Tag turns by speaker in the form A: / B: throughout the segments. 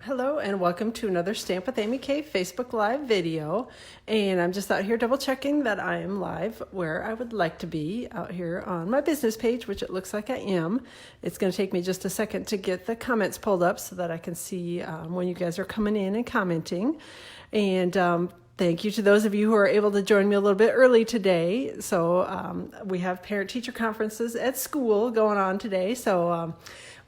A: Hello and welcome to another Stamp with Amy K Facebook Live video. And I'm just out here double checking that I am live where I would like to be, out here on my business page, which it looks like I am. It's going to take me just a second to get the comments pulled up so that I can see when you guys are coming in and commenting. And thank you to those of you who are able to join me a little bit early today. So we have parent-teacher conferences at school going on today. So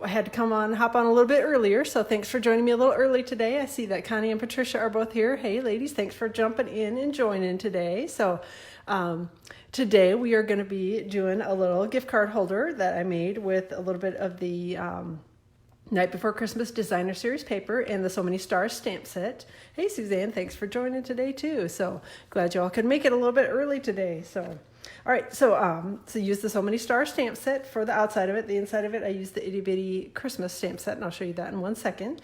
A: I had to hop on a little bit earlier. So thanks for joining me a little early today. I see that Connie and Patricia are both here. Hey, ladies, thanks for jumping in and joining today. So today we are going to be doing a little gift card holder that I made with a little bit of the Night Before Christmas Designer Series paper and the So Many Stars stamp set. Hey, Suzanne, thanks for joining today too. So glad you all could make it a little bit early today. So, all right, so use the So Many Stars stamp set for the outside of it. The inside of it, I used the Itty Bitty Christmas stamp set, and I'll show you that in 1 second.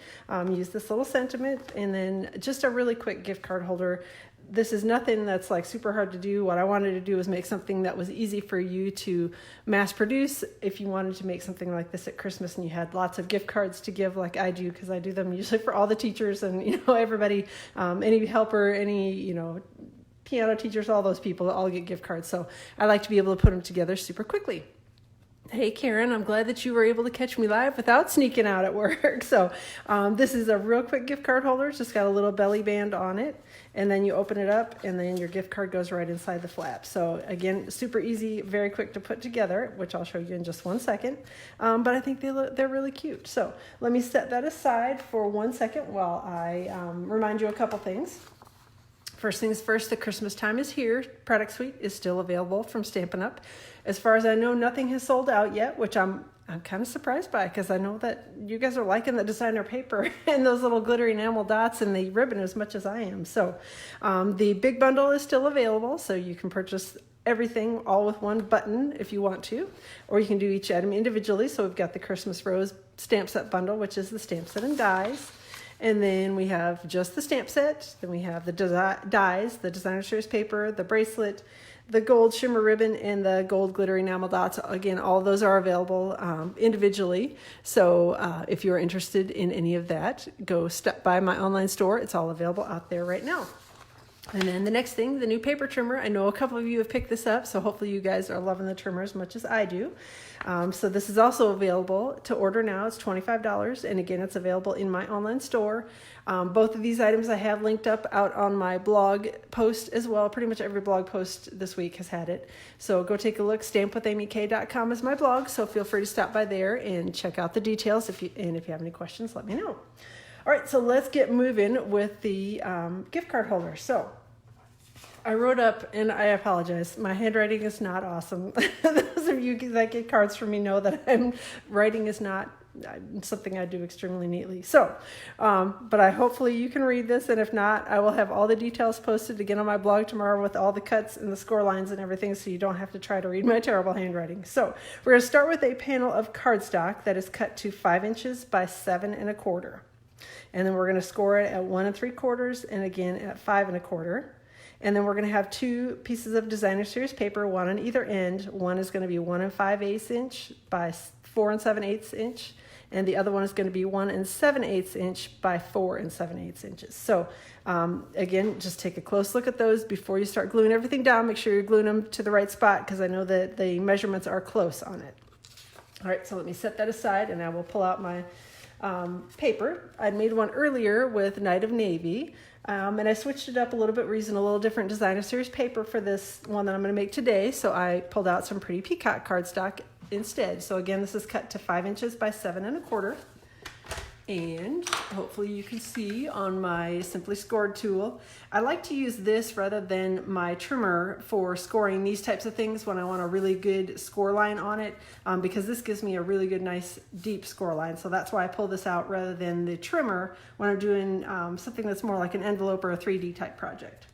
A: Use this little sentiment, and then just a really quick gift card holder. This is nothing that's like super hard to do. What I wanted to do was make something that was easy for you to mass produce if you wanted to make something like this at Christmas and you had lots of gift cards to give like I do, because I do them usually for all the teachers and everybody, any helper, any piano teachers, all those people all get gift cards. So I like to be able to put them together super quickly. Hey, Karen, I'm glad that you were able to catch me live without sneaking out at work. So this is a real quick gift card holder. It's just got a little belly band on it. And then you open it up and then your gift card goes right inside the flap. So again, super easy, very quick to put together, which I'll show you in just 1 second. But I think they're really cute. So let me set that aside for 1 second while I remind you a couple things. First things first, the Christmas time is here. Product suite is still available from Stampin' Up. As far as I know, nothing has sold out yet, which I'm kind of surprised by, because I know that you guys are liking the designer paper and those little glittery enamel dots and the ribbon as much as I am. So the big bundle is still available, so you can purchase everything all with one button if you want to, or you can do each item individually. So we've got the Christmas Rose stamp set bundle, which is the stamp set and dies. And then we have just the stamp set. Then we have the dies, the designer series paper, the bracelet, the gold shimmer ribbon, and the gold glittery enamel dots. Again, all of those are available individually. So if you're interested in any of that, go step by my online store. It's all available out there right now. And then the next thing, the new paper trimmer. I know a couple of you have picked this up, so hopefully you guys are loving the trimmer as much as I do. So this is also available to order now. It's $25, and again, it's available in my online store. Both of these items I have linked up out on my blog post as well. Pretty much every blog post this week has had it. So go take a look. Stampwithamyk.com is my blog, so feel free to stop by there and check out the details. If you have any questions, let me know. All right, so let's get moving with the gift card holder. So I wrote up, and I apologize, my handwriting is not awesome. Those of you that get cards from me know that writing is not something I do extremely neatly. So, but hopefully you can read this, and if not, I will have all the details posted again on my blog tomorrow with all the cuts and the score lines and everything, so you don't have to try to read my terrible handwriting. So we're going to start with a panel of cardstock that is cut to 5 inches by 7 1/4. And then we're going to score it at 1 3/4 and again at 5 1/4. And then we're going to have 2 pieces of designer series paper, one on either end. One is going to be 1 5/8 inch by 4 7/8 inch, and the other one is going to be 1 7/8 inch by 4 7/8 inches. So again, just take a close look at those before you start gluing everything down. Make sure you're gluing them to the right spot, because I know that the measurements are close on it. All right, so let me set that aside, and I will pull out my paper. I'd made one earlier with Night of Navy, and I switched it up a little bit. We're using a little different designer series paper for this one that I'm going to make today, so I pulled out some pretty peacock cardstock instead. So again, this is cut to 5 inches by 7 1/4. And hopefully you can see on my Simply Scored tool, I like to use this rather than my trimmer for scoring these types of things when I want a really good score line on it, because this gives me a really good, nice, deep score line. So that's why I pull this out rather than the trimmer when I'm doing something that's more like an envelope or a 3D type project.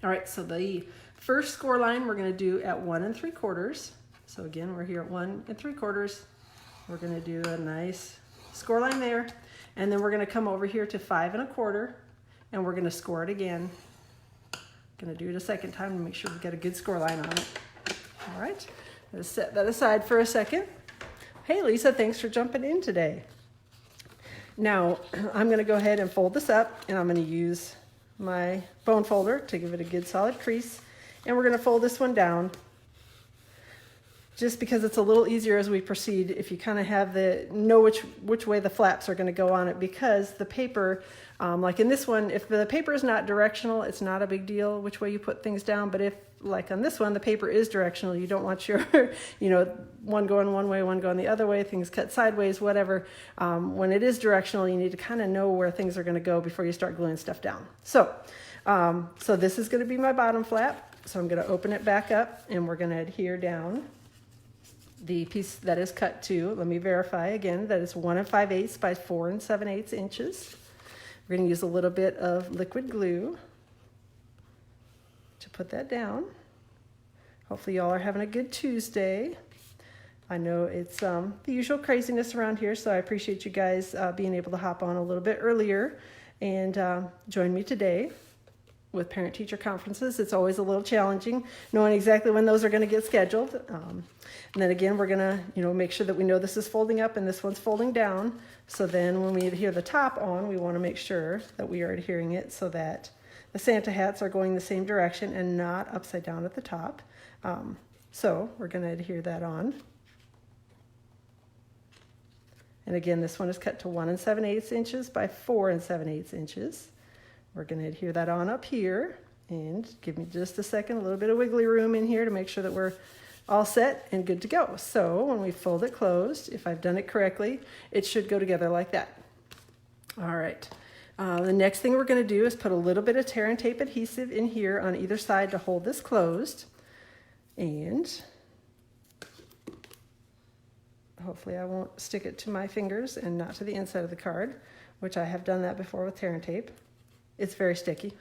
A: All right, so the first score line we're going to do at 1 3/4. So again, we're here at 1 3/4. We're going to do a nice score line there, and then we're going to come over here to 5 1/4, and we're going to score it again. Going to do it a second time to make sure we get a good score line on it. All right, let's set that aside for a second. Hey Lisa, thanks for jumping in today. Now I'm going to go ahead and fold this up, and I'm going to use my bone folder to give it a good solid crease. And we're going to fold this one down just because it's a little easier as we proceed if you kind of have know which way the flaps are going to go on it, because the paper, like in this one, if the paper is not directional, it's not a big deal which way you put things down. But if, like on this one, the paper is directional, you don't want your, one going one way, one going the other way, things cut sideways, whatever. When it is directional, you need to kind of know where things are going to go before you start gluing stuff down. So this is going to be my bottom flap. So I'm going to open it back up, and we're going to adhere down the piece that is cut to, let me verify again, that it's 1 5/8 by 4 7/8 inches. We're going to use a little bit of liquid glue to put that down. Hopefully y'all are having a good Tuesday. I know it's the usual craziness around here, so I appreciate you guys being able to hop on a little bit earlier and join me today. With parent-teacher conferences, it's always a little challenging knowing exactly when those are going to get scheduled. And then again, we're going to, make sure that we know this is folding up and this one's folding down. So then when we adhere the top on, we want to make sure that we are adhering it so that the Santa hats are going the same direction and not upside down at the top. So we're going to adhere that on. And again, this one is cut to 1 7/8 inches by 4 7/8 inches. We're going to adhere that on up here, and give me just a second, a little bit of wiggly room in here to make sure that we're all set and good to go. So when we fold it closed, if I've done it correctly, it should go together like that. All right. The next thing we're going to do is put a little bit of tear and tape adhesive in here on either side to hold this closed. And hopefully I won't stick it to my fingers and not to the inside of the card, which I have done that before with tear and tape. It's very sticky.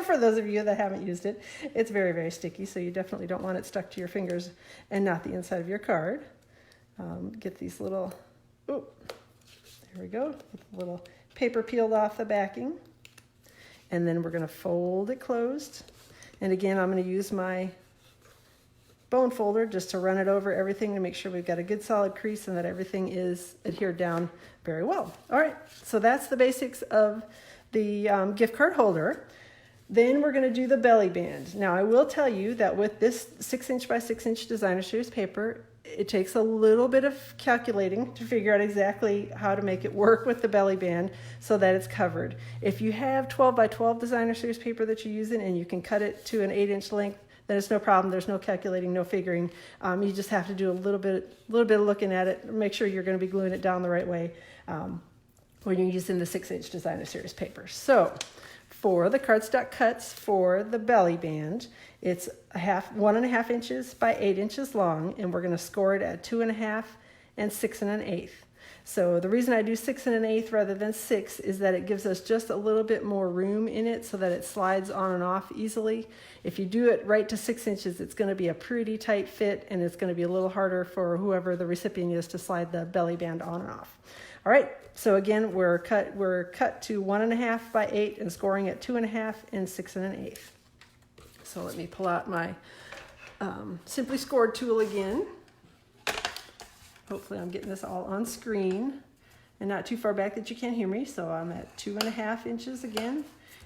A: For those of you that haven't used it, it's very, very sticky, so you definitely don't want it stuck to your fingers and not the inside of your card. Get these little, there we go, get the little paper peeled off the backing. And then we're going to fold it closed. And again, I'm going to use my bone folder just to run it over everything to make sure we've got a good solid crease and that everything is adhered down very well. All right, so that's the basics of the gift card holder. Then we're going to do the belly band. Now I will tell you that with this 6" by 6" designer series paper, it takes a little bit of calculating to figure out exactly how to make it work with the belly band so that it's covered. If you have 12 by 12 designer series paper that you're using and you can cut it to an 8" length, then it's no problem. There's no calculating, no figuring. You just have to do a little bit of looking at it, make sure you're going to be gluing it down the right way when you're using the 6" designer series paper. So for the cardstock cuts for the belly band, it's 1 1/2 inches by 8 inches long, and we're going to score it at 2 1/2 and 6 1/8. So the reason I do 6 1/8 rather than 6 is that it gives us just a little bit more room in it so that it slides on and off easily. If you do it right to 6 inches, it's going to be a pretty tight fit, and it's going to be a little harder for whoever the recipient is to slide the belly band on and off. All right, so again, we're cut to 1 1/2 by 8 and scoring at 2 1/2 and 6 1/8. So let me pull out my Simply Scored tool again. Hopefully I'm getting this all on screen and not too far back that you can't hear me. So I'm at 2 1/2 inches again.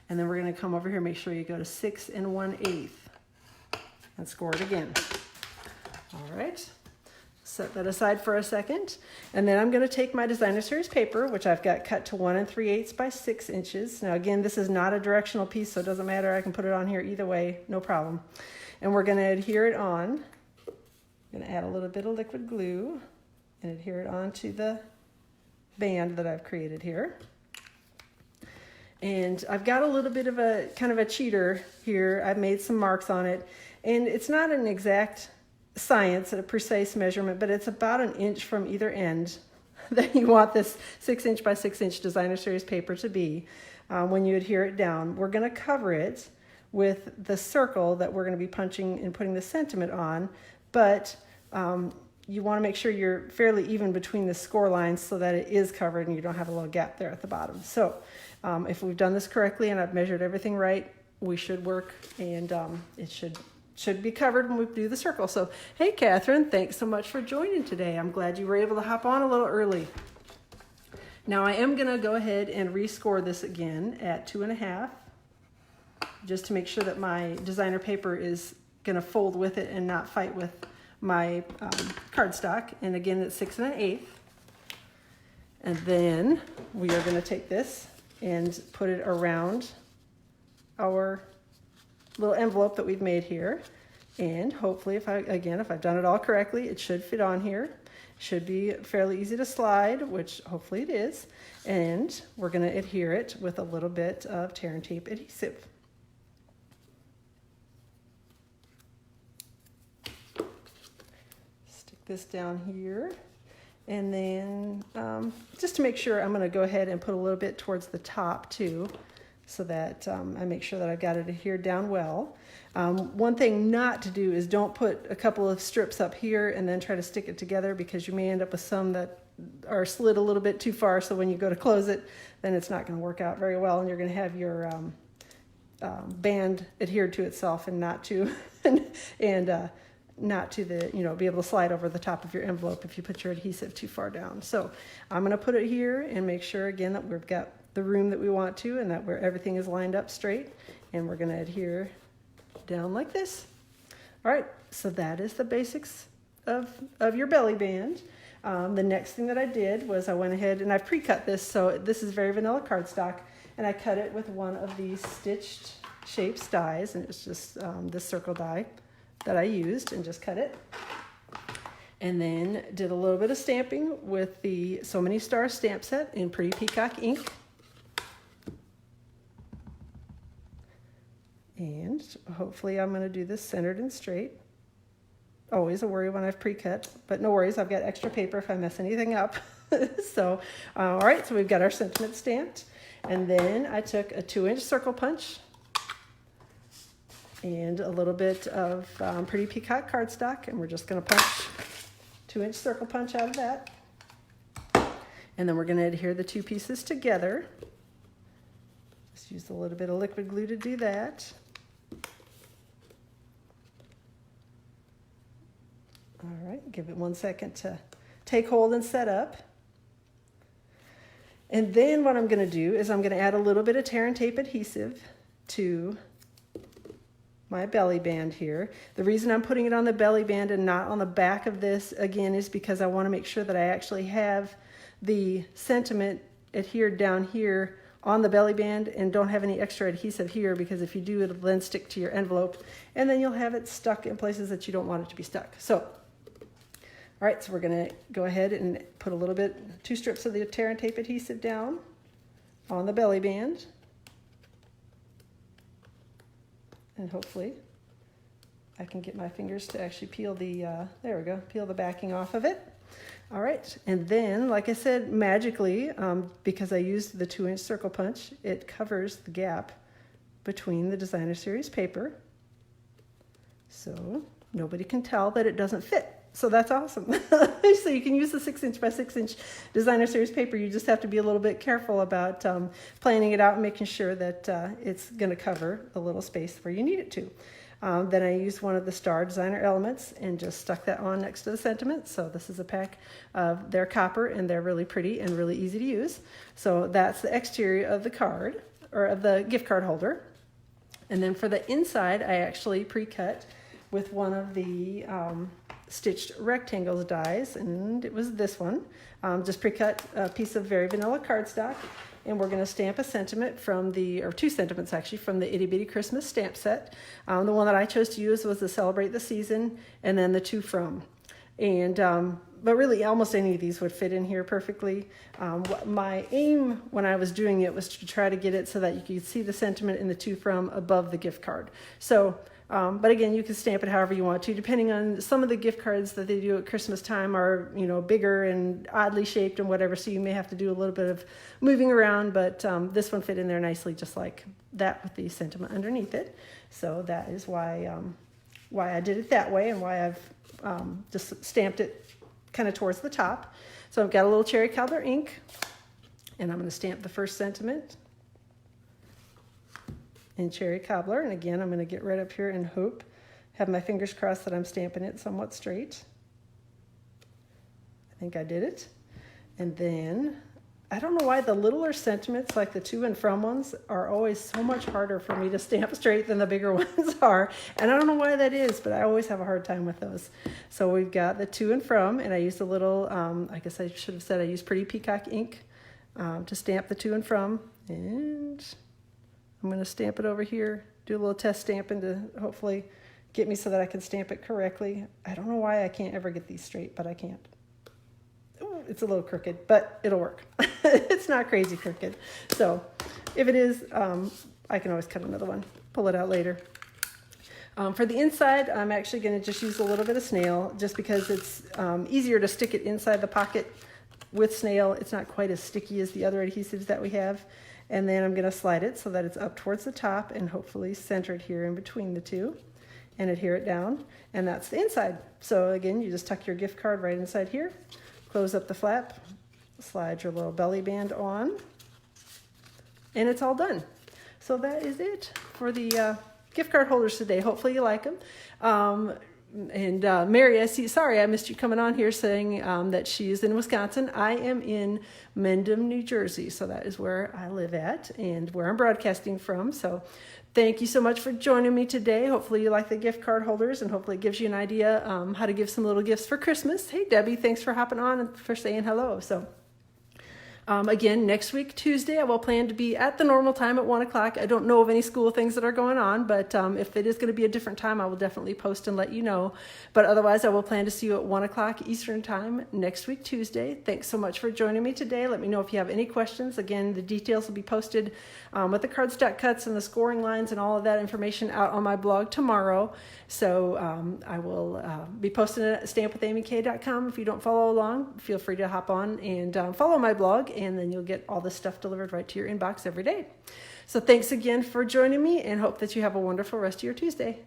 A: And then we're going to come over here, make sure you go to 6 1/8 and score it again. All right. Set that aside for a second. And then I'm going to take my designer series paper, which I've got cut to 1 3/8 by 6 inches. Now again, this is not a directional piece, so it doesn't matter. I can put it on here either way, no problem. And we're going to adhere it on. I'm going to add a little bit of liquid glue and adhere it onto the band that I've created here. And I've got a little bit of a kind of a cheater here. I've made some marks on it, and it's not an exact science, a precise measurement, but it's about 1 inch from either end that you want this 6" by 6" designer series paper to be when you adhere it down. We're going to cover it with the circle that we're going to be punching and putting the sentiment on, but you want to make sure you're fairly even between the score lines so that it is covered and you don't have a little gap there at the bottom. So if we've done this correctly and I've measured everything right, we should work, and it should be covered when we do the circle. So, hey, Catherine, thanks so much for joining today. I'm glad you were able to hop on a little early. Now I am gonna go ahead and rescore this again at 2.5, just to make sure that my designer paper is gonna fold with it and not fight with my cardstock. And again, it's 6 1/8. And then we are gonna take this and put it around our little envelope that we've made here. And hopefully, if I've done it all correctly, it should fit on here. Should be fairly easy to slide, which hopefully it is. And we're gonna adhere it with a little bit of tear and tape adhesive. Stick this down here. And then just to make sure, I'm gonna go ahead and put a little bit towards the top too, so that I make sure that I've got it adhered down well. One thing not to do is don't put a couple of strips up here and then try to stick it together, because you may end up with some that are slid a little bit too far, so when you go to close it, then it's not going to work out very well, and you're going to have your band adhered to itself and not to not to the, be able to slide over the top of your envelope if you put your adhesive too far down. So I'm going to put it here and make sure again that we've got the room that we want to, and that everything is lined up straight, and we're going to adhere down like this. All right, so that is the basics of your belly band. The next thing that I did was I went ahead and I pre-cut this, so this is very vanilla cardstock, and I cut it with one of these stitched shapes dies, and it's just this circle die that I used, and just cut it. And then did a little bit of stamping with the So Many Stars stamp set in Pretty Peacock ink. And hopefully I'm going to do this centered and straight. Always a worry when I've pre-cut, but no worries, I've got extra paper if I mess anything up. So, all right, so we've got our sentiment stamped. And then I took a 2-inch circle punch and a little bit of Pretty Peacock cardstock, and we're just going to punch 2-inch circle punch out of that. And then we're going to adhere the two pieces together. Just use a little bit of liquid glue to do that. All right, give it 1 second to take hold and set up. And then what I'm going to do is I'm going to add a little bit of tear and tape adhesive to my belly band here. The reason I'm putting it on the belly band and not on the back of this, again, is because I want to make sure that I actually have the sentiment adhered down here on the belly band and don't have any extra adhesive here, because if you do, it'll then stick to your envelope, and then you'll have it stuck in places that you don't want it to be stuck. So, all right, so we're going to go ahead and put a little bit, 2 strips of the tear and tape adhesive down on the belly band. And hopefully I can get my fingers to actually peel the, there we go, peel the backing off of it. All right, and then, like I said, magically, because I used the 2-inch circle punch, it covers the gap between the Designer Series paper. So nobody can tell that it doesn't fit. So that's awesome. So you can use the 6-inch by 6-inch Designer Series paper. You just have to be a little bit careful about planning it out and making sure that it's going to cover a little space where you need it to. Then I used one of the Star Designer elements and just stuck that on next to the sentiment. So this is a pack of their copper, and they're really pretty and really easy to use. So that's the exterior of the card, or of the gift card holder. And then for the inside, I actually pre-cut with one of the stitched rectangles dies, and it was this one. Just pre-cut a piece of very vanilla cardstock, and we're going to stamp a sentiment from the, or 2 sentiments actually, from the Itty Bitty Christmas stamp set. The one that I chose to use was the Celebrate the Season, and then the 2 From. And but really almost any of these would fit in here perfectly. My aim when I was doing it was to try to get it so that you could see the sentiment in the 2 From above the gift card. So but again, you can stamp it however you want to, depending on some of the gift cards that they do at Christmas time are, bigger and oddly shaped and whatever, so you may have to do a little bit of moving around, but this one fit in there nicely just like that with the sentiment underneath it. So that is why I did it that way, and why I've just stamped it kind of towards the top. So I've got a little cherry cobbler ink, and I'm going to stamp the first sentiment in cherry cobbler. And again, I'm going to get right up here and have my fingers crossed that I'm stamping it somewhat straight. I think I did it. And then I don't know why the littler sentiments, like the to and from ones, are always so much harder for me to stamp straight than the bigger ones are. And I don't know why that is, but I always have a hard time with those. So we've got the to and from, and I used a little, I guess I should have said I used Pretty Peacock ink to stamp the to and from. And I'm going to stamp it over here, do a little test stamping to hopefully get me so that I can stamp it correctly. I don't know why I can't ever get these straight, but I can't. Ooh, it's a little crooked, but it'll work. It's not crazy crooked. So if it is, I can always cut another one, pull it out later. For the inside, I'm actually going to just use a little bit of snail just because it's easier to stick it inside the pocket with snail. It's not quite as sticky as the other adhesives that we have. And then I'm going to slide it so that it's up towards the top and hopefully centered here in between the two, and adhere it down, and that's the inside. So again, you just tuck your gift card right inside here, close up the flap, slide your little belly band on, and it's all done. So that is it for the gift card holders today. Hopefully you like them. And Mary, I see, sorry, I missed you coming on here saying that she is in Wisconsin. I am in Mendham, New Jersey. So that is where I live at and where I'm broadcasting from. So thank you so much for joining me today. Hopefully you like the gift card holders, and hopefully it gives you an idea how to give some little gifts for Christmas. Hey, Debbie, thanks for hopping on and for saying hello. So again, next week, Tuesday, I will plan to be at the normal time at 1 o'clock. I don't know of any school things that are going on, but if it is going to be a different time, I will definitely post and let you know. But otherwise, I will plan to see you at 1 o'clock Eastern time next week, Tuesday. Thanks so much for joining me today. Let me know if you have any questions. Again, the details will be posted with the cardstock cuts and the scoring lines and all of that information out on my blog tomorrow. So I will be posting it at stampwithamyk.com. If you don't follow along, feel free to hop on and follow my blog, and then you'll get all this stuff delivered right to your inbox every day. So thanks again for joining me, and hope that you have a wonderful rest of your Tuesday.